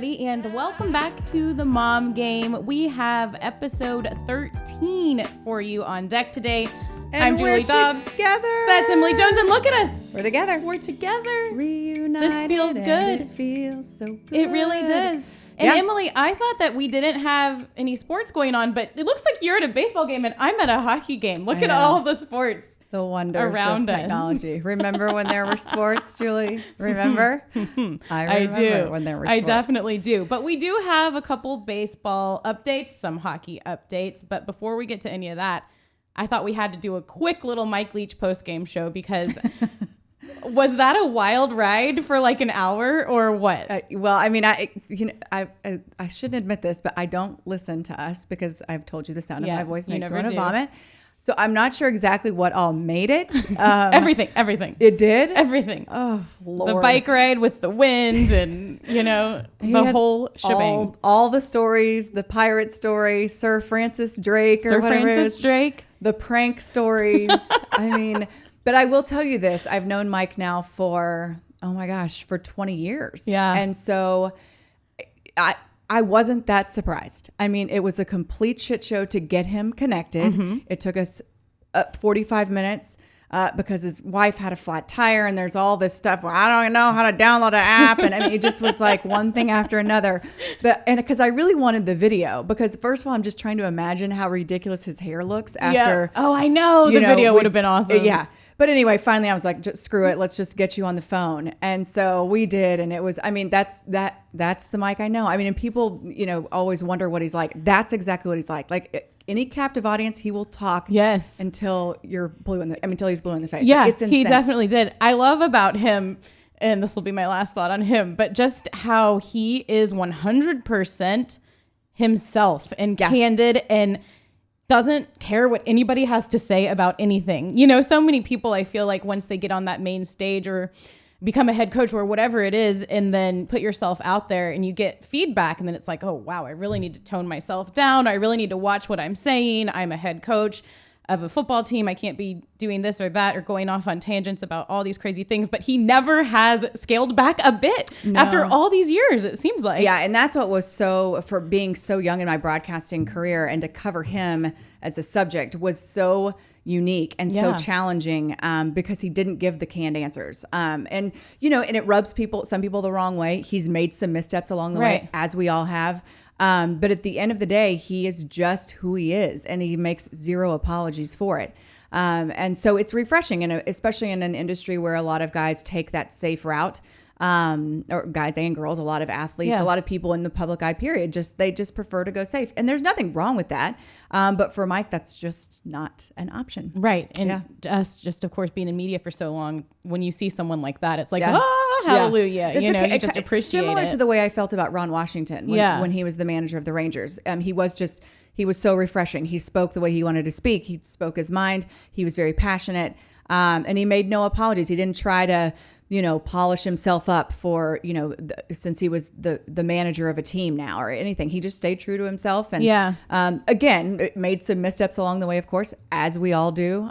everybody, and welcome back to the Mom Game. We have episode 13 for you on deck today. And I'm Julie Dobbs. Together. That's Emily Jones, and look at us. We're together. We're together. Reunited. This feels good. It feels so good. It really does. And Yeah. Emily, I thought that we didn't have any sports going on, but it looks like you're at a baseball game and I'm at a hockey game. Look I at know. all the sports. The wonders around of us. technology. Remember when there were sports, Julie? Remember? I do. when there were sports. I definitely do. But we do have a couple baseball updates, some hockey updates. But before we get to any of that, I thought we had to do a quick little Mike Leach post-game show because was that a wild ride for like an hour or what? Well, I mean, I shouldn't admit this, but I don't listen to us because I've told you the sound of my voice you makes me never want to do. vomit. So I'm not sure exactly what all made it. Everything. It did? Everything. Oh, Lord. The bike ride with the wind and, the had whole shebang. All the stories, the pirate story, Sir Francis Drake or whatever it is. Drake. The prank stories. I mean, but I will tell you this. I've known Mike now for 20 years. Yeah. And so I wasn't that surprised. I mean, it was a complete shit show to get him connected. Mm-hmm. It took us 45 minutes because his wife had a flat tire and there's all this stuff. Well, I don't know how to download an app. And I mean, it just was like one thing after another. And because I really wanted the video because first of all, I'm just trying to imagine how ridiculous his hair looks after. Oh, I know. The video would have been awesome. Yeah. But anyway, finally I was like, just screw it. Let's just get you on the phone. And so we did. And it was, I mean, that's the Mike I know. I mean, and people, always wonder what he's like. That's exactly what he's like. Like any captive audience, he will talk Yes. until until he's blue in the face. Yeah, It's insane. he definitely did. I love about him, and this will be my last thought on him, but just how he is 100% himself and candid and doesn't care what anybody has to say about anything. So many people, I feel like once they get on that main stage or become a head coach or whatever it is, and then put yourself out there and you get feedback and then it's like, oh, wow, I really need to tone myself down. I really need to watch what I'm saying. I'm a head coach of a football team. I can't be doing this or that or going off on tangents about all these crazy things, but he never has scaled back a bit after all these years, it seems like. Yeah, and that's what was for being so young in my broadcasting career and to cover him as a subject was so unique and so challenging because he didn't give the canned answers. And it rubs some people the wrong way. He's made some missteps along the way, as we all have. But at the end of the day, he is just who he is, and he makes zero apologies for it. And so it's refreshing, and especially in an industry where a lot of guys take that safe route, or guys and girls, a lot of athletes, a lot of people in the public eye period, they just prefer to go safe. And there's nothing wrong with that. But for Mike, that's just not an option. Right. And us just, of course, being in media for so long, when you see someone like that, it's like, hallelujah. You just appreciate it. Similar to the way I felt about Ron Washington when he was the manager of the Rangers. He was so refreshing. He spoke the way he wanted to speak. He spoke his mind. He was very passionate. And he made no apologies. He didn't try to, polish himself up for, since he was the manager of a team now or anything. He just stayed true to himself. And again, it made some missteps along the way, of course, as we all do.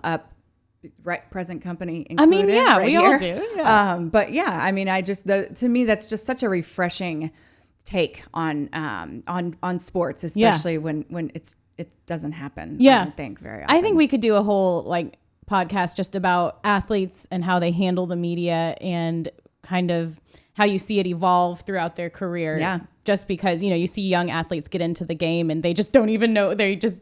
Present company included. We all do. Yeah. But yeah, I mean, to me, that's just such a refreshing take on sports, especially when it doesn't happen. Yeah. I don't think very often. I think we could do a whole podcast just about athletes and how they handle the media and kind of how you see it evolve throughout their career. Yeah. Just because, you see young athletes get into the game and they just don't even know, they just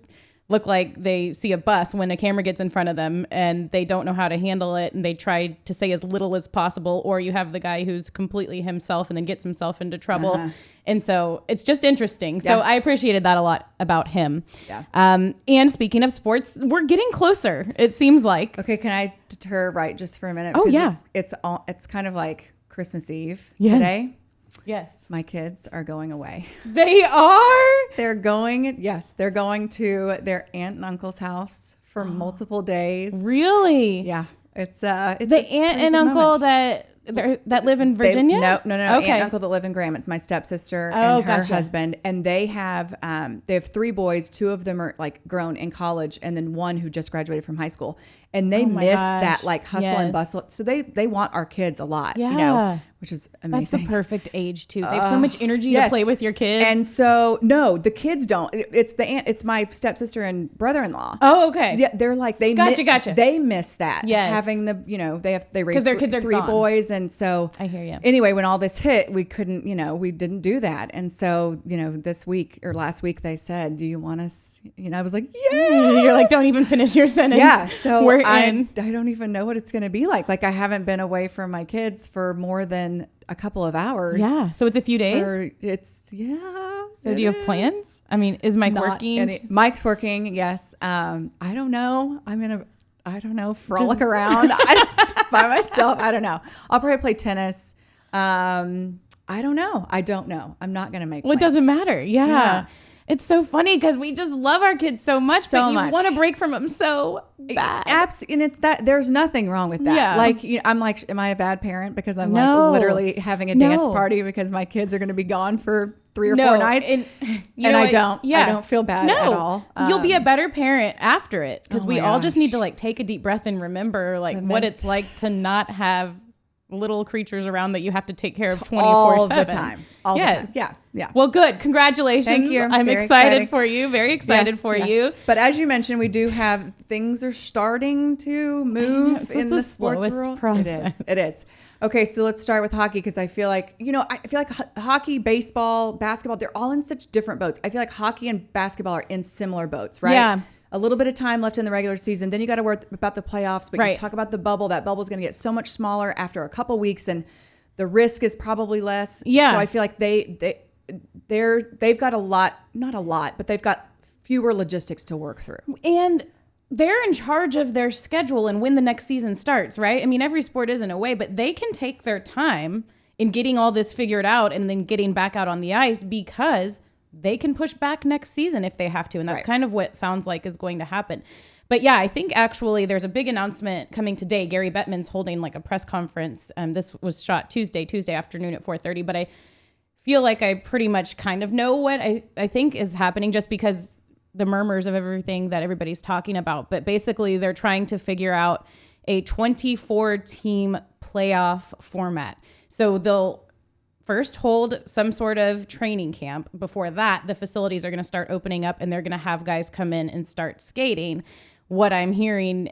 look like they see a bus when a camera gets in front of them and they don't know how to handle it and they try to say as little as possible, or you have the guy who's completely himself and then gets himself into trouble. And so it's just interesting. So I appreciated that a lot about him. Yeah. And speaking of sports, we're getting closer, it seems like. Okay, can I deter just for a minute? Oh, yeah. It's kind of like Christmas Eve Yes. today. Yes. My kids are going away. They are? They're going to their aunt and uncle's house for multiple days. Really? Yeah. It's the aunt and uncle that live in Virginia? No. Okay. Aunt and uncle that live in Graham. It's my stepsister and her husband. And they have 3 boys. 2 of them are like grown in college, and then one who just graduated from high school. and they miss gosh. that like hustle and bustle. So they want our kids a lot, you know, which is amazing. That's the perfect age too. They have so much energy to play with your kids. And so no, the kids don't. It's my stepsister and brother-in-law. Oh, okay. Yeah, they're like Gotcha. They miss that. Yes. Having the, you know, they raised their kids are 3 gone. boys, and so I hear you. Anyway, when all this hit, we couldn't, you know, we didn't do that. And so, you know, this week or last week they said, "Do you want us?" You know, I was like, "Yeah." You're like, don't even finish your sentence. Yeah. So we're I in. don't even know what it's going to be like. Like I haven't been away from my kids for more than a couple of hours. Yeah. So it's a few days. So do you have plans? I mean, is Mike working? Mike's working. Yes. I don't know. I don't know, frolic around by myself. I don't know. I'll probably play tennis. I don't know. I'm not going to make plans. It doesn't matter. Yeah. It's so funny because we just love our kids so much, but you want to break from them so bad. And it's that there's nothing wrong with that. Yeah. Like, you know, I'm like, am I a bad parent because I'm like literally having a dance party because my kids are going to be gone for 3 or 4 nights? And I don't. Yeah. I don't feel bad at all. You'll be a better parent after it because we all just need to like take a deep breath and remember like what it's like to not have little creatures around that you have to take care of 24/7 all the time. All the time. Yeah. Well, good. Congratulations. Thank you. I'm excited for you. Very excited for you. But as you mentioned, we do have things are starting to move in the sports world. Process. It is. Okay, so let's start with hockey because I feel like, you know, hockey, baseball, basketball, they're all in such different boats. I feel like hockey and basketball are in similar boats, right? Yeah. A little bit of time left in the regular season. Then you got to worry about the playoffs. But right. You talk about the bubble. That bubble is going to get so much smaller after a couple weeks, and the risk is probably less. Yeah. So I feel like they've got not a lot, but they've got fewer logistics to work through. And they're in charge of their schedule and when the next season starts, right? I mean, every sport is in a way, but they can take their time in getting all this figured out and then getting back out on the ice because they can push back next season if they have to. And that's kind of what sounds like is going to happen. But yeah, I think actually there's a big announcement coming today. Gary Bettman's holding like a press conference. This was shot Tuesday afternoon at 4:30. But I feel like I pretty much kind of know what I think is happening just because the murmurs of everything that everybody's talking about. But basically they're trying to figure out a 24-team playoff format. So they'll first hold some sort of training camp. Before that, the facilities are going to start opening up and they're going to have guys come in and start skating. What I'm hearing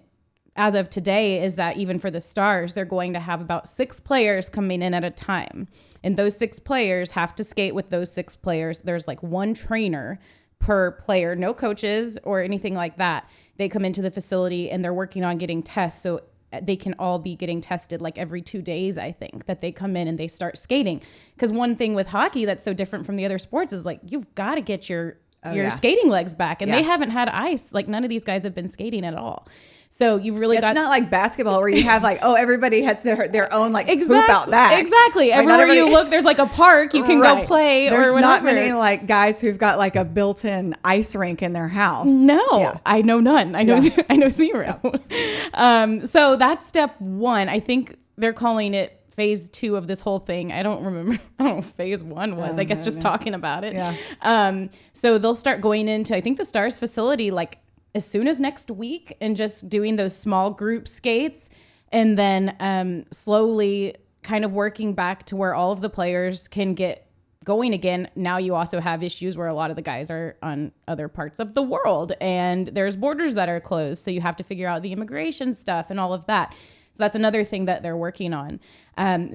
as of today is that even for the Stars, they're going to have about 6 players coming in at a time. And those 6 players have to skate with those 6 players. There's like 1 trainer per player, no coaches or anything like that. They come into the facility and they're working on getting tests. So they can all be getting tested like every 2 days, I think, that they come in and they start skating. Because one thing with hockey that's so different from the other sports is like, you've got to get your skating legs back. And they haven't had ice. Like none of these guys have been skating at all. So you've really got... It's not like basketball where you have like, everybody has their own like hoop out back. Exactly. Like everywhere you look, there's like a park. You can go play there's or whatever. There's not many like guys who've got like a built-in ice rink in their house. No, I know none. I know 0. So that's step 1. I think they're calling it phase 2 of this whole thing. I don't remember. I don't know what phase 1 was. I guess just talking about it. Yeah. So they'll start going into, I think, the Stars facility like as soon as next week and just doing those small group skates and then slowly kind of working back to where all of the players can get going again. Now you also have issues where a lot of the guys are on other parts of the world and there's borders that are closed. So you have to figure out the immigration stuff and all of that. So that's another thing that they're working on.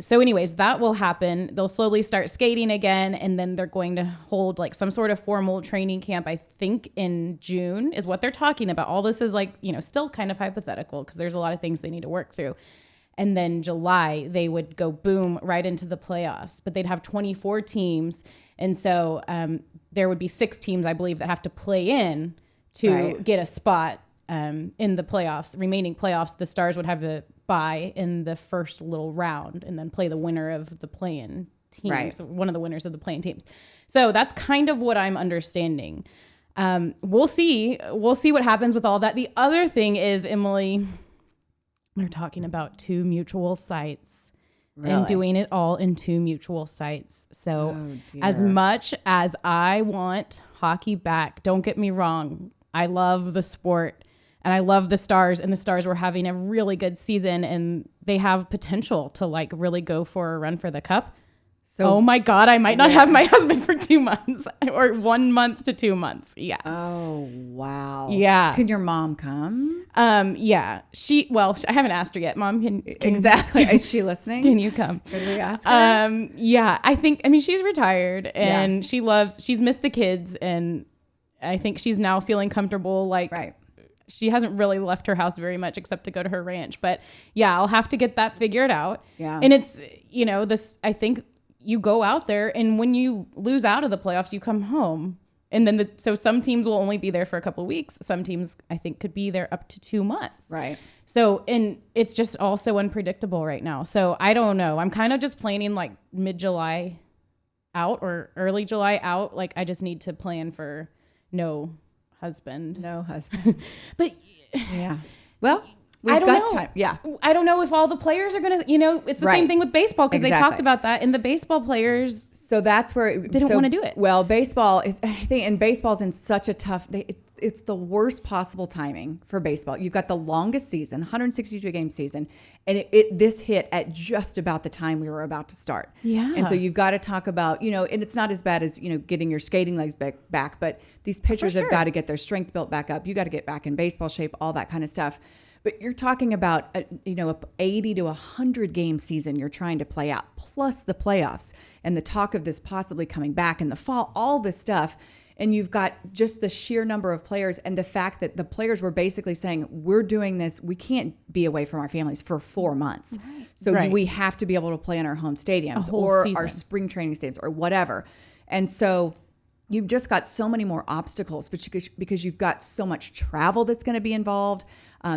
So anyways, that will happen. They'll slowly start skating again, and then they're going to hold like some sort of formal training camp, I think in June is what they're talking about. All this is like, still kind of hypothetical because there's a lot of things they need to work through. And then July, they would go boom right into the playoffs, but they'd have 24 teams. And so there would be 6 teams, I believe, that have to play in to get a spot in the playoffs, remaining playoffs. The Stars would have a bye in the first little round and then play the winner of the play-in teams, one of the winners of the play-in teams. So that's kind of what I'm understanding. We'll see what happens with all that. The other thing is, Emily, they're talking about 2 mutual sites and doing it all in 2 mutual sites. So as much as I want hockey back, don't get me wrong, I love the sport. And I love the Stars, and the Stars were having a really good season, and they have potential to like really go for a run for the Cup. So, oh my God, I might not have my husband for 2 months or 1 month to 2 months. Yeah. Oh, wow. Yeah. Can your mom come? Yeah. I haven't asked her yet. Mom, can exactly. Is she listening? Can you come? Could we ask her? Yeah. She's retired and she's missed the kids, and I think she's now feeling comfortable. Like, right. She hasn't really left her house very much except to go to her ranch. But yeah, I'll have to get that figured out. Yeah. And it's, I think you go out there, and when you lose out of the playoffs, you come home. And then so some teams will only be there for a couple of weeks. Some teams, I think, could be there up to 2 months. Right. So, and it's just all so unpredictable right now. So I don't know. I'm kind of just planning like mid-July out or early July out. Like, I just need to plan for no husband. But yeah. Well, we've got time. Yeah. I don't know if all the players are going to, it's the same thing with baseball, because they talked about that, and the baseball players. So that's where didn't want to do it. Well, baseball is, I think, and baseball's in such a tough, it's the worst possible timing for baseball. You've got the longest season, 162 game season, and this hit at just about the time we were about to start. Yeah. And so you've got to talk about, and it's not as bad as, getting your skating legs back, but these pitchers have got to get their strength built back up. You got to get back in baseball shape, all that kind of stuff. But you're talking about, a 80 to 100 game season you're trying to play out, plus the playoffs and the talk of this possibly coming back in the fall, all this stuff. And you've got just the sheer number of players, and the fact that the players were basically saying, we're doing this, we can't be away from our families for 4 months. Right. So we have to be able to play in our home stadiums or our spring training stadiums or whatever. And so you've just got so many more obstacles, because you've got so much travel that's going to be involved.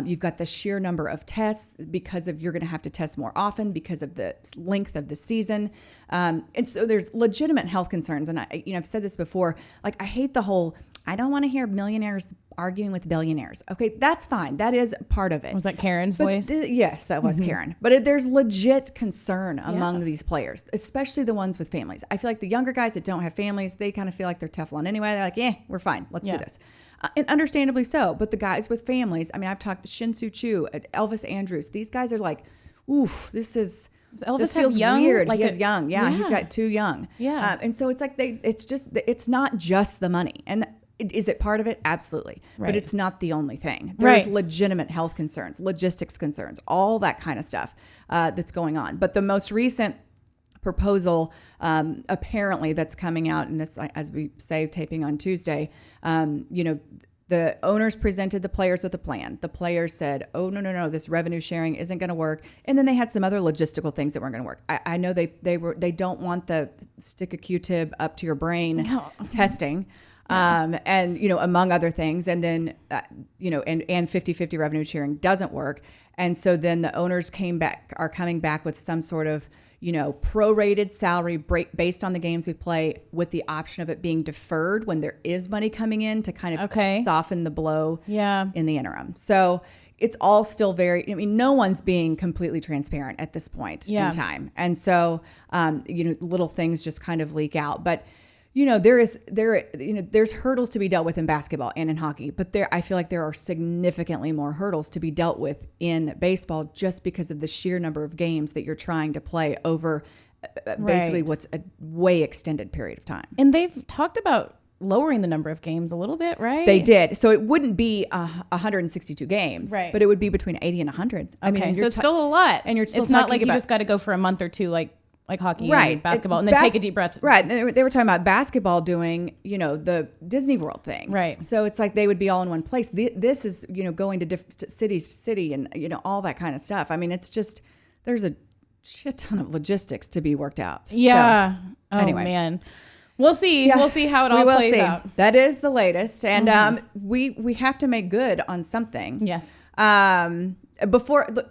You've got the sheer number of tests because you're going to have to test more often because of the length of the season. And so there's legitimate health concerns. And I've said this before, like, I hate the whole, I don't want to hear millionaires arguing with billionaires. Okay, that's fine. That is part of it. Was that Karen's voice? Yes, that was Karen. But there's legit concern among these players, especially the ones with families. I feel like the younger guys that don't have families, they kind of feel like they're Teflon anyway. They're like, we're fine. Let's do this. And understandably so. But the guys with families, I've talked to Shin-Soo Choo, Elvis Andrus. These guys are like, oof, this feels weird. Like he's young. Yeah, he's got 2 young. Yeah. And so it's like it's not just the money. And is it part of it? Absolutely. Right. But it's not the only thing. There's legitimate health concerns, logistics concerns, all that kind of stuff that's going on. But the most recent proposal apparently that's coming out, and this, as we say, taping on Tuesday, the owners presented the players with a plan. The players said, oh, no, this revenue sharing isn't going to work. And then they had some other logistical things that weren't going to work. I know they don't want the stick a Q-tip up to your brain testing. And, among other things. And then, and 50-50 revenue sharing doesn't work. And so then the owners are coming back with some sort of, prorated salary based on the games we play, with the option of it being deferred when there is money coming in to kind of soften the blow in the interim. So it's all still no one's being completely transparent at this point in time. And so, little things just kind of leak out. But there's hurdles to be dealt with in basketball and in hockey, but I feel like there are significantly more hurdles to be dealt with in baseball, just because of the sheer number of games that you're trying to play over basically what's a way extended period of time. And they've talked about lowering the number of games a little bit, right? They did. So it wouldn't be 162 games, but it would be between 80 and 100. Okay, so it's still a lot. And you're still it's not like you just got to go for a month or two, like hockey and basketball, and then take a deep breath. Right. They were talking about basketball doing, the Disney World thing. Right. So it's like they would be all in one place. This is, going to different city and, all that kind of stuff. It's just, there's a shit ton of logistics to be worked out. Yeah. So, anyway. Oh, man. We'll see. Yeah. We'll see how it all plays out. That is the latest. And we have to make good on something. Yes.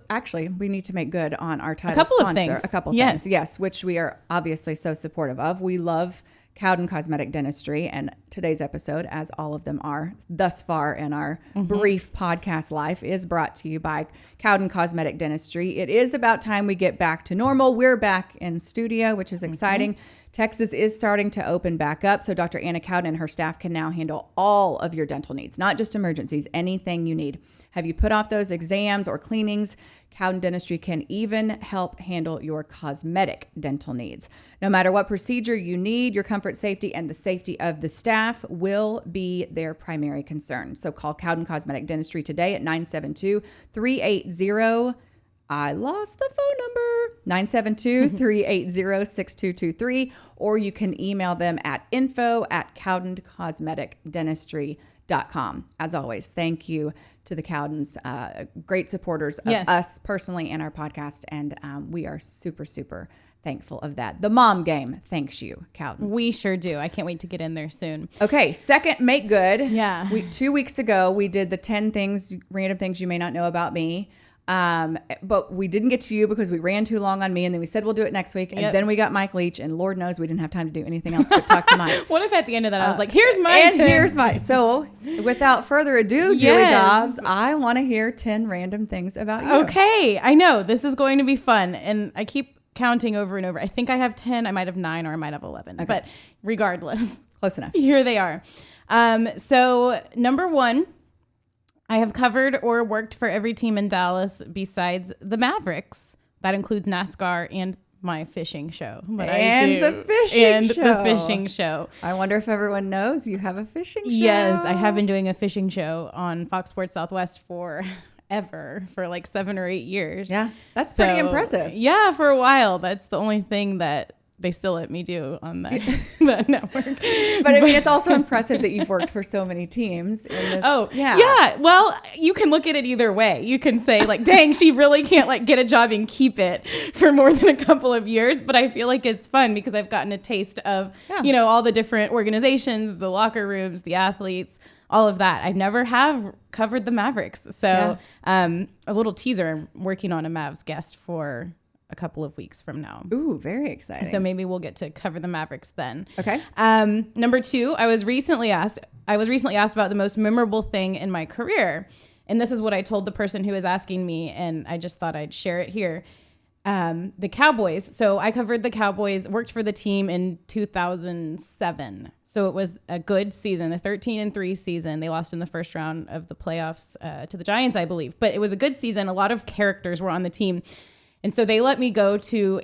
Actually, we need to make good on our title sponsor. A couple of things. Yes, which we are obviously so supportive of. We love Cowden Cosmetic Dentistry, and today's episode, as all of them are thus far in our brief podcast life, is brought to you by Cowden Cosmetic Dentistry. It is about time we get back to normal. We're back in studio, which is exciting. Texas is starting to open back up, so Dr. Anna Cowden and her staff can now handle all of your dental needs, not just emergencies, anything you need. Have you put off those exams or cleanings? Cowden Dentistry can even help handle your cosmetic dental needs. No matter what procedure you need, your comfort, safety, and the safety of the staff will be their primary concern. So call Cowden Cosmetic Dentistry today at 972-380- I lost the phone number, 972-380-6223, or you can email them at info@cowdencosmeticdentistry.com. As always, thank you to the Cowdens, great supporters of us personally and our podcast, and we are super, super thankful of that. The mom game thanks you, Cowdens. We sure do. I can't wait to get in there soon. Okay, second, make good. Yeah. 2 weeks ago, we did the 10 things, random things you may not know about me. But we didn't get to you because we ran too long on me, and then we said we'll do it next week, and then we got Mike Leach, and Lord knows we didn't have time to do anything else but talk to Mike. What if at the end of that I was like, here's my and 10. here's my. So without further ado, Julie Dobbs, I want to hear 10 random things about you. Okay, I know this is going to be fun, and I keep counting over and over. I think I have 10. I might have 9, or I might have 11. Okay. But regardless, close enough. Here they are. So number 1. I have covered or worked for every team in Dallas besides the Mavericks. That includes NASCAR and my fishing show. The fishing show. I wonder if everyone knows you have a fishing show. Yes, I have been doing a fishing show on Fox Sports Southwest for like 7 or 8 years. Yeah, that's pretty impressive. Yeah, for a while. That's the only thing that they still let me do on that, that network. But I mean, it's also impressive that you've worked for so many teams. Yeah. Well, you can look at it either way. You can say like, dang, she really can't like get a job and keep it for more than a couple of years. But I feel like it's fun because I've gotten a taste of, all the different organizations, the locker rooms, the athletes, all of that. I never have covered the Mavericks. So a little teaser, I'm working on a Mavs guest for a couple of weeks from now. Ooh, very exciting. So maybe we'll get to cover the Mavericks then. Okay. Number 2, I was recently asked about the most memorable thing in my career. And this is what I told the person who was asking me, and I just thought I'd share it here. The Cowboys. So I covered the Cowboys, worked for the team in 2007. So it was a good season, a 13-3 season. They lost in the first round of the playoffs to the Giants, I believe. But it was a good season. A lot of characters were on the team. And so they let me go to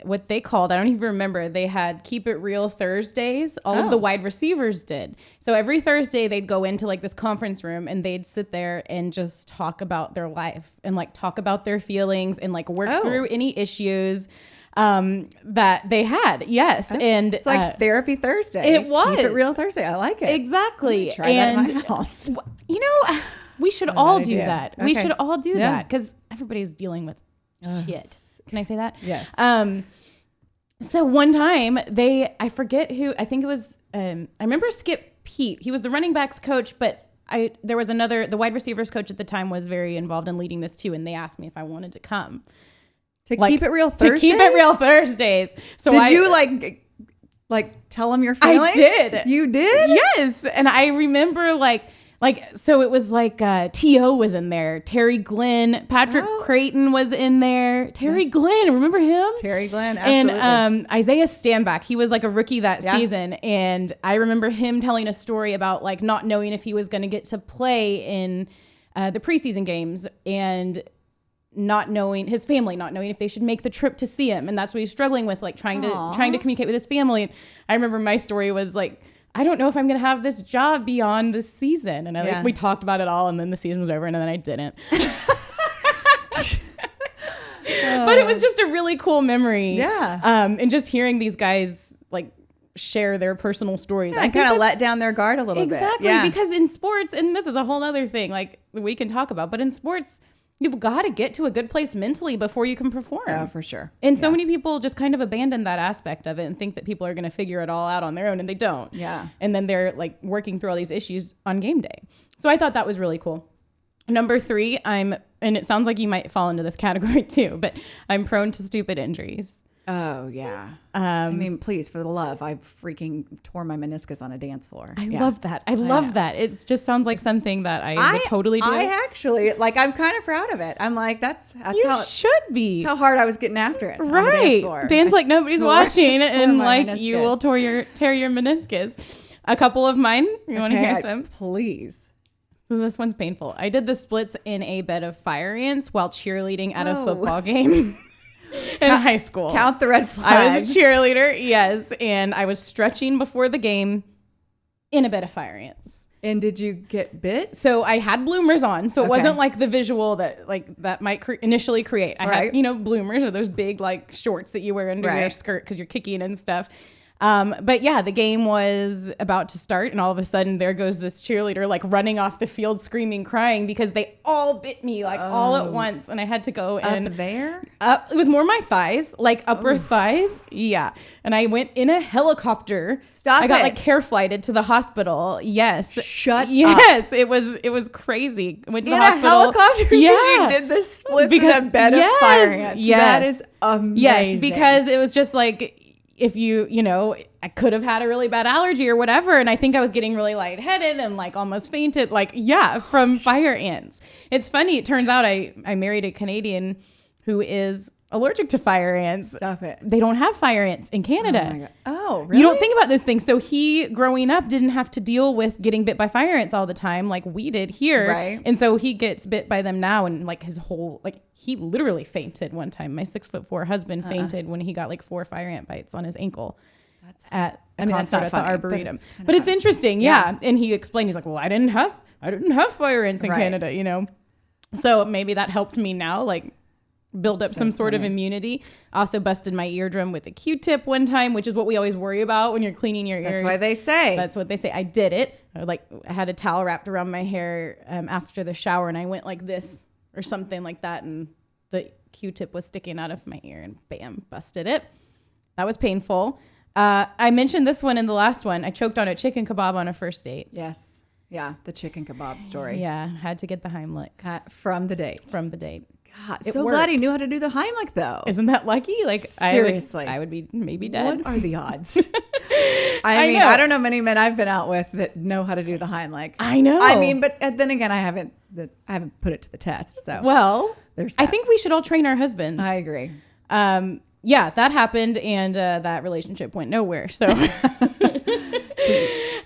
what they called, I don't even remember, they had Keep It Real Thursdays. All of the wide receivers did. So every Thursday they'd go into like this conference room and they'd sit there and just talk about their life and like talk about their feelings and like work through any issues that they had. Yes. And it's like Therapy Thursday. It was. Keep It Real Thursday. I like it. Exactly. Try that in my house. We should all do that. Okay. We should all do that because everybody's dealing with shit. Can I say that? Yes. So one time I forget who, I think it was, I remember Skip Peete. He was the running backs coach, but there was the wide receivers coach at the time was very involved in leading this too. And they asked me if I wanted to come. Keep It Real Thursdays? To Keep It Real Thursdays. So did you like tell them your feelings? I did. You did? Yes. And I remember so it was like T.O. was in there. Terry Glenn, Patrick Creighton was in there. Terry Glenn, remember him? Terry Glenn, absolutely. And Isaiah Stanback, he was like a rookie that season. And I remember him telling a story about like not knowing if he was going to get to play in the preseason games and not knowing his family, not knowing if they should make the trip to see him. And that's what he's struggling with, like trying to communicate with his family. I remember my story was like, I don't know if I'm going to have this job beyond this season. And we talked about it all, and then the season was over, and then I didn't. But it was just a really cool memory. Yeah. And just hearing these guys like share their personal stories. I kind of let down their guard a little bit. Exactly. Because in sports, and this is a whole other thing like we can talk about, but in sports, you've got to get to a good place mentally before you can perform. Oh, for sure. And so many people just kind of abandon that aspect of it and think that people are going to figure it all out on their own, and they don't. Yeah. And then they're like working through all these issues on game day. So I thought that was really cool. Number 3, and it sounds like you might fall into this category too, but I'm prone to stupid injuries. Oh, yeah. I mean, please, for the love, I freaking tore my meniscus on a dance floor. I love that. I love that. It just sounds like something that I would totally do. I actually, like, I'm kind of proud of it. I'm like, that's you how should be. how hard I was getting after it. Right. Dance like nobody's watching, and like you will tear your meniscus. A couple of mine. You want to hear some? Please. This one's painful. I did the splits in a bed of fire ants while cheerleading at a football game. In high school. Count the red flags. I was a cheerleader, yes, and I was stretching before the game in a bed of fire ants. And did you get bit? So I had bloomers on, so it wasn't like the visual that might initially create. I had, bloomers, or those big like shorts that you wear under your skirt because you're kicking and stuff. But yeah, the game was about to start, and all of a sudden there goes this cheerleader like running off the field screaming, crying because they all bit me like all at once, and I had to go and up there. It was more my thighs, like upper thighs. Yeah, and I went in a helicopter. I got like care flighted to the hospital. Yes. Shut up. Yes, it was crazy. Went to the hospital. A helicopter. Yeah, you did the splits in a bed of fire ants. Yes, that is amazing. Yes, because it was just like, if I could have had a really bad allergy or whatever. And I think I was getting really lightheaded and like almost fainted, from fire ants. It's funny. It turns out I married a Canadian who is allergic to fire ants. Stop it. They don't have fire ants in Canada. Oh, my God. Oh, really? You don't think about those things. So he, growing up, didn't have to deal with getting bit by fire ants all the time like we did here. Right. And so he gets bit by them now, and like his whole, he literally fainted one time. My 6'4" husband fainted when he got like 4 fire ant bites on his ankle at a concert at the Arboretum. But it's interesting. Yeah. And he explained, he's like, well, I didn't have fire ants in Canada, So maybe that helped me now, like, build up some sort of immunity. Also busted my eardrum with a Q-tip one time, which is what we always worry about when you're cleaning your ears. That's why they say. That's what they say. I did it. I had a towel wrapped around my hair after the shower, and I went like this or something like that, and the Q-tip was sticking out of my ear, and bam, busted it. That was painful. I mentioned this one in the last one. I choked on a chicken kebab on a first date. Yes. Yeah, the chicken kebab story. Yeah, had to get the Heimlich. From the date. God, so glad he knew how to do the Heimlich, though. Isn't that lucky? Like, seriously, I would be maybe dead. What are the odds? I mean, I don't know many men I've been out with that know how to do the Heimlich. I know. I mean, but then again, I haven't put it to the test. So there's that. I think we should all train our husbands. I agree. Yeah, that happened, and that relationship went nowhere. So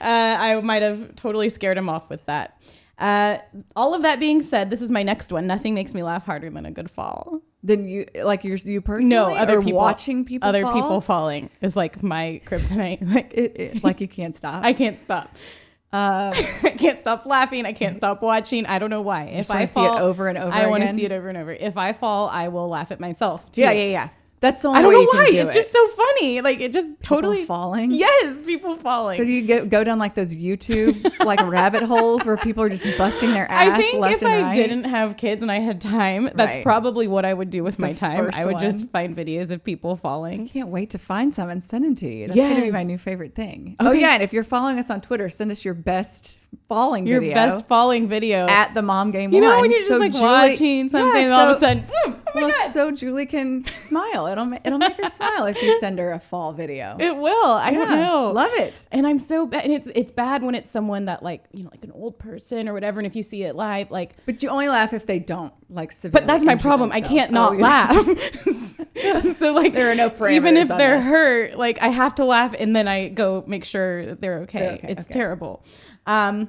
I might have totally scared him off with that. All of that being said, this is my next one. Nothing makes me laugh harder than a good fall. Then you personally? No, other people. Watching people Other people falling is like my kryptonite. Like, like you can't stop. I can't stop. I can't stop laughing. I can't stop watching. I don't know why. If I fall, see it over and over I want to see it over and over. If I fall, I will laugh at myself too. Yeah. That's the only I don't way know you why. can do It's just so funny. Like, it just totally people falling. Yes, people falling. So do you go down like those YouTube like rabbit holes where people are just busting their ass? I think left if I right? didn't have kids and I had time, that's probably what I would do with my time. I would just find videos of people falling. I can't wait to find some and send them to you. That's gonna be my new favorite thing. Okay. Oh yeah, and if you're following us on Twitter, send us your best falling video. Your best falling video at the Mom Game. You know, when you're just watching something and all of a sudden, boom, oh my God. So Julie can smile. It'll make her smile if you send her a fall video. It will. I don't know. Love it. And I'm so bad. And it's bad when it's someone that like an old person or whatever. And if you see it live, but you only laugh if they don't like severely. But that's my problem. Themselves. I can't not laugh. So like there are no parameters. Even if they're hurt, like I have to laugh and then I go make sure that they're okay. It's terrible. I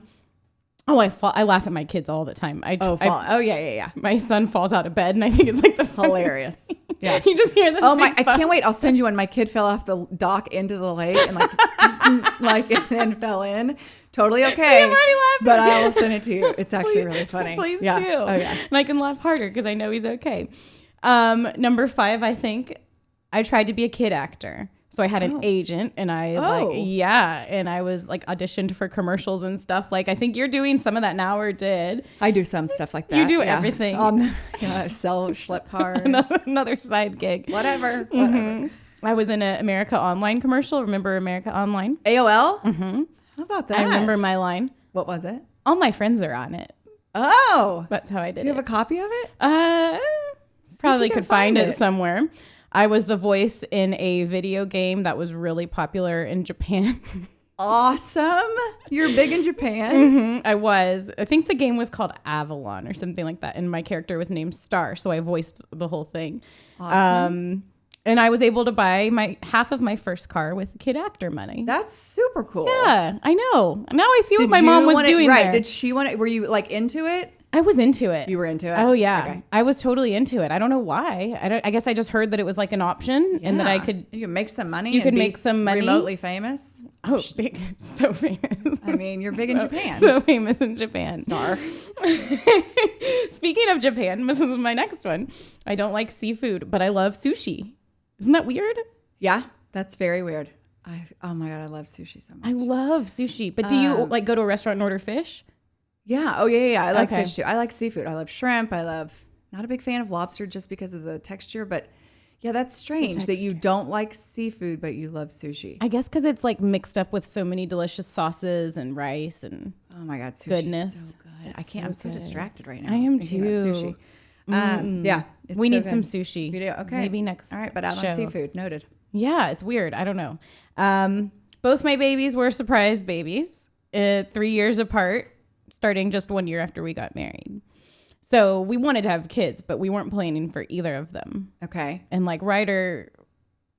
laugh at my kids all the time. Yeah. My son falls out of bed and I think it's like the hilarious. Yeah. You just hear this. Oh my! I can't wait. I'll send you one. My kid fell off the dock into the lake and and then fell in. Totally okay. See, I'm already laughing. But I will send it to you. It's actually really funny. Please do. Oh yeah. And I can laugh harder because I know he's okay. Number 5, I think I tried to be a kid actor. So I had an agent and and I was like auditioned for commercials and stuff. Like I think you're doing some of that now or did. I do some stuff like that. You do everything. Sell schlep cars. another side gig. Whatever. I was in an America Online commercial. Remember America Online? AOL? Mm-hmm. How about that? I remember my line. What was it? All my friends are on it. Oh. That's how I did it. Do you have a copy of it? Probably could find it somewhere. I was the voice in a video game that was really popular in Japan. Awesome. You're big in Japan. I was. I think the game was called Avalon or something like that. And my character was named Star. So I voiced the whole thing. Awesome. And I was able to buy half of my first car with kid actor money. That's super cool. Yeah, I know. Now I see what my mom was doing there. Did she want it? Were you like into it? I was into it. You were into it? Oh, yeah. Okay. I was totally into it. I don't know why. I guess I just heard that it was like an option and that I could... You could make some money. You could make some money. Remotely famous. Oh, big. So famous. I mean, you're big in Japan. So famous in Japan. Star. Speaking of Japan, this is my next one. I don't like seafood, but I love sushi. Isn't that weird? Yeah, that's very weird. Oh my God, I love sushi so much. I love sushi. But do you like go to a restaurant and order fish? Yeah. Oh, yeah. I like fish too. I like seafood. I love shrimp. Not a big fan of lobster just because of the texture, but yeah, that's strange that you don't like seafood, but you love sushi. I guess because it's like mixed up with so many delicious sauces and rice and oh my God, sushi goodness. So good. I can't. I'm so distracted right now. I am thinking about too. Sushi. Yeah, we need some sushi. We do. Okay, maybe next. All right, but out on seafood. Noted. Yeah, it's weird. I don't know. Both my babies were surprise babies, 3 years apart, starting just 1 year after we got married. So we wanted to have kids, but we weren't planning for either of them. Okay. And like Ryder.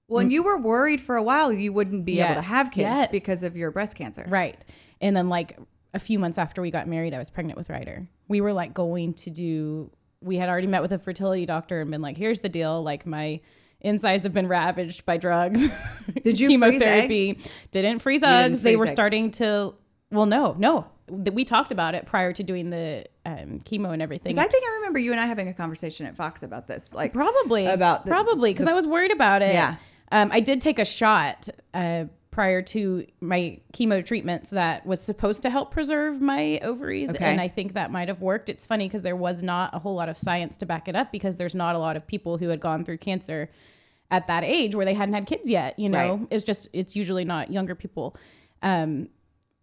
Well, and you were worried for a while you wouldn't be able to have kids because of your breast cancer. Right. And then like a few months after we got married, I was pregnant with Ryder. We were like we had already met with a fertility doctor and been like, here's the deal. Like my insides have been ravaged by drugs. Did you chemotherapy? Freeze eggs? Didn't freeze eggs. They were starting to, no. We talked about it prior to doing the chemo and everything. Because I think I remember you and I having a conversation at Fox about this. Like probably because I was worried about it. Yeah. I did take a shot prior to my chemo treatments that was supposed to help preserve my ovaries. Okay. And I think that might have worked. It's funny because there was not a whole lot of science to back it up because there's not a lot of people who had gone through cancer at that age where they hadn't had kids yet. You know, right. It's usually not younger people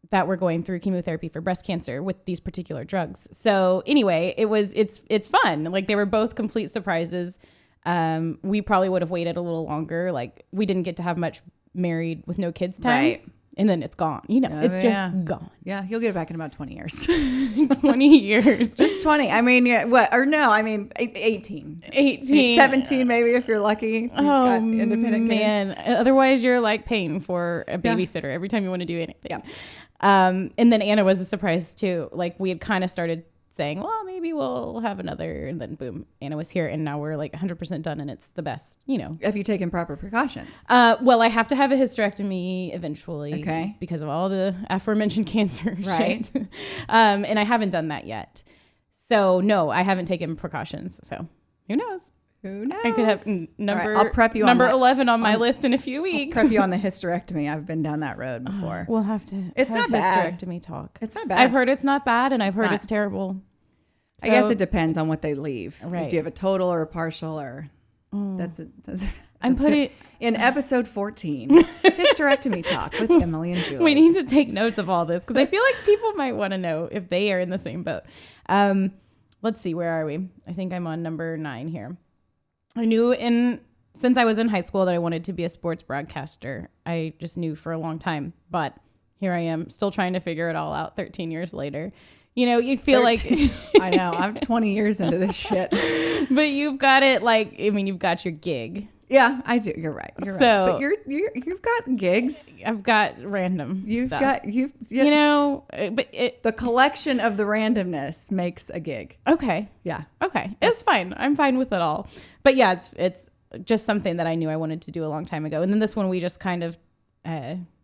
that were going through chemotherapy for breast cancer with these particular drugs. So anyway, it's fun. Like they were both complete surprises. We probably would have waited a little longer. Like we didn't get to have much married with no kids time. Right. And then it's gone. You know, it's just gone. Yeah, you'll get it back in about 20 years. 20 years. Just 20. I mean, yeah, what? Or no, I mean, 18. 17 maybe if you're lucky. Oh, independent man. Kids. Otherwise, you're like paying for a babysitter every time you want to do anything. Yeah. And then Anna was a surprise too. Like we had kind of started saying, well, maybe we'll have another. And then boom, Anna was here. And now we're like 100% done. And it's the best, you know. Have you taken proper precautions? Well, I have to have a hysterectomy eventually. Okay. Because of all the aforementioned cancer. Right. And I haven't done that yet. So no, I haven't taken precautions. So who knows? Who knows? I could have number. Right, I'll prep you number 11 on my list in a few weeks. I'll prep you on the hysterectomy. I've been down that road before. We'll have to. It's not bad. Hysterectomy talk. It's not bad. I've heard it's not bad, and I've heard it's terrible. So, I guess it depends on what they leave. Right. Like, do you have a total or a partial or? That's I'm putting in episode 14 hysterectomy talk with Emily and Julie. We need to take notes of all this because I feel like people might want to know if they are in the same boat. Let's see, where are we? I think I'm on number 9 here. I knew since I was in high school that I wanted to be a sports broadcaster. I just knew for a long time, but here I am still trying to figure it all out 13 years later. You know, you feel 13. Like I know I'm 20 years into this shit, but you've got it. Like, I mean, you've got your gig. Yeah, I do. You're right. You're right. But you've got gigs. I've got random. Stuff. You know, but the collection of the randomness makes a gig. Okay. Yeah. Okay. It's fine. I'm fine with it all. But yeah, it's just something that I knew I wanted to do a long time ago. And then this one we just kind of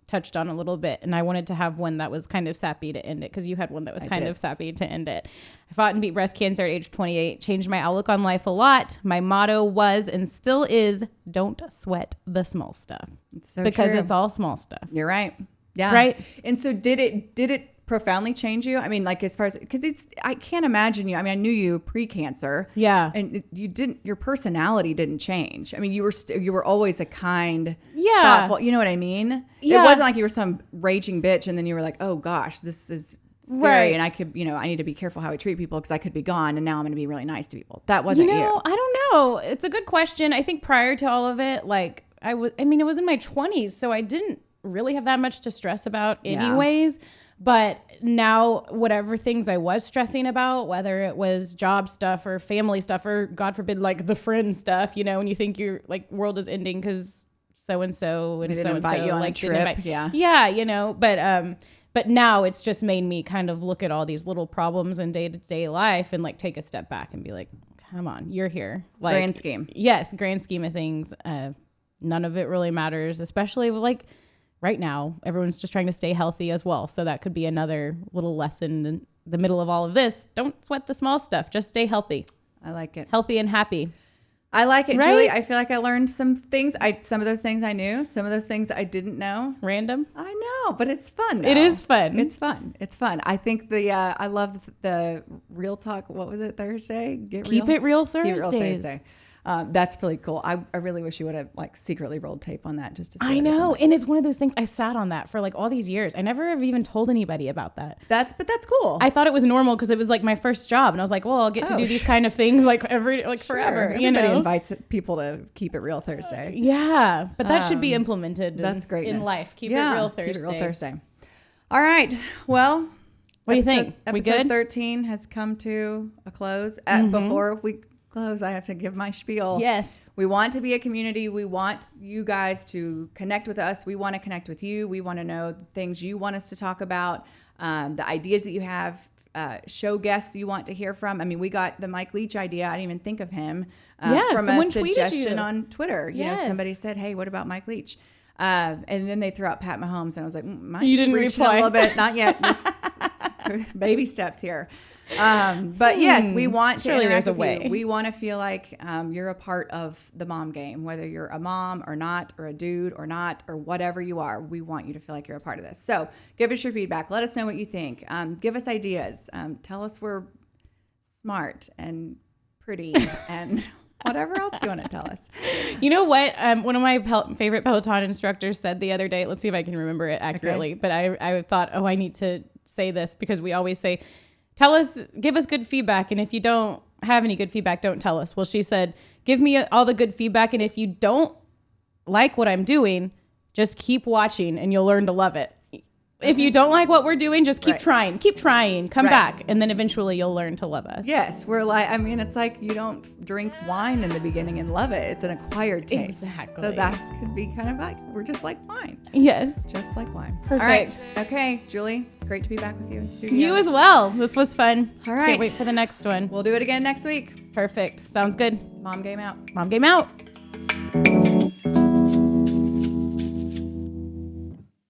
touched on a little bit, and I wanted to have one that was kind of sappy to end it because you had one that was kind of sappy to end it. I fought and beat breast cancer at age 28, changed my outlook on life a lot. My motto was and still is, don't sweat the small stuff. It's so because true. It's all small stuff. You're right. Yeah. Right. And so did it profoundly change you? I mean, like as far as, because I can't imagine you. I mean, I knew you pre-cancer. Yeah. And your personality didn't change. I mean, you were always a kind, yeah, thoughtful, you know what I mean? Yeah. It wasn't like you were some raging bitch and then you were like, oh gosh, this is scary. Right. And I could, I need to be careful how I treat people because I could be gone and now I'm going to be really nice to people. That wasn't you. I don't know. It's a good question. I think prior to all of it, like it was in my 20s, so I didn't really have that much to stress about anyways. But now whatever things I was stressing about, whether it was job stuff or family stuff or God forbid, like the friend stuff, you know, when you think your like world is ending because so-and-so and so-and-so invite you on like a trip. Yeah, you know, but now it's just made me kind of look at all these little problems in day-to-day life and like take a step back and be like, come on, you're here. Like, grand scheme. Yes, grand scheme of things. None of it really matters, especially like right now. Everyone's just trying to stay healthy as well. So that could be another little lesson in the middle of all of this. Don't sweat the small stuff. Just stay healthy. I like it. Healthy and happy. I like it, Right? Julie. I feel like I learned some things. Some of those things I knew. Some of those things I didn't know. Random. I know, but it's fun. Though. It is fun. It's fun. It's fun. I think I love the real talk. What was it? Thursday? Keep it real Keep it real Thursdays. Thursday. That's really cool. I really wish you would have like secretly rolled tape on that just to see. I know. And it's one of those things I sat on that for like all these years. I never have even told anybody about that. That's cool. I thought it was normal because it was like my first job. And I was like, well, I'll get to do these kind of things like forever, Sure. you know? Everybody invites people to keep it real Thursday. Yeah. But that should be implemented That's great in life. Keep it real Thursday. Keep it real Thursday. All right. Well, what do you think? We Episode good? 13 has come to a close. Before we close, I have to give my spiel. Yes. We want to be a community. We want you guys to connect with us. We want to connect with you. We want to know the things you want us to talk about, the ideas that you have, show guests you want to hear from. I mean, we got the Mike Leach idea. I didn't even think of him from a suggestion on Twitter. You know, somebody said, hey, what about Mike Leach? And then they threw out Pat Mahomes, and I was like, you didn't reply a little bit. Not yet. It's baby steps here. But yes, we want to Surely interact there's a with way. you. We want to feel like you're a part of the mom game, whether you're a mom or not, or a dude or not, or whatever you are. We want you to feel like you're a part of this. So give us your feedback. Let us know what you think. Give us ideas. Tell us we're smart and pretty and whatever else you want to tell us. You know what? One of my favorite Peloton instructors said the other day, let's see if I can remember it accurately, but I thought, I need to say this because we always say, give us good feedback. And if you don't have any good feedback, don't tell us. Well, she said, give me all the good feedback. And if you don't like what I'm doing, just keep watching and you'll learn to love it. If you don't like what we're doing, just keep trying, come back. And then eventually you'll learn to love us. Yes. We're like, I mean, it's like you don't drink wine in the beginning and love it. It's an acquired taste. Exactly. So that could be kind of like, we're just like wine. Yes. Just like wine. Perfect. All right. Okay, Julie, great to be back with you in studio. You as well. This was fun. All right. Can't wait for the next one. We'll do it again next week. Perfect. Sounds good. Mom game out. Mom game out.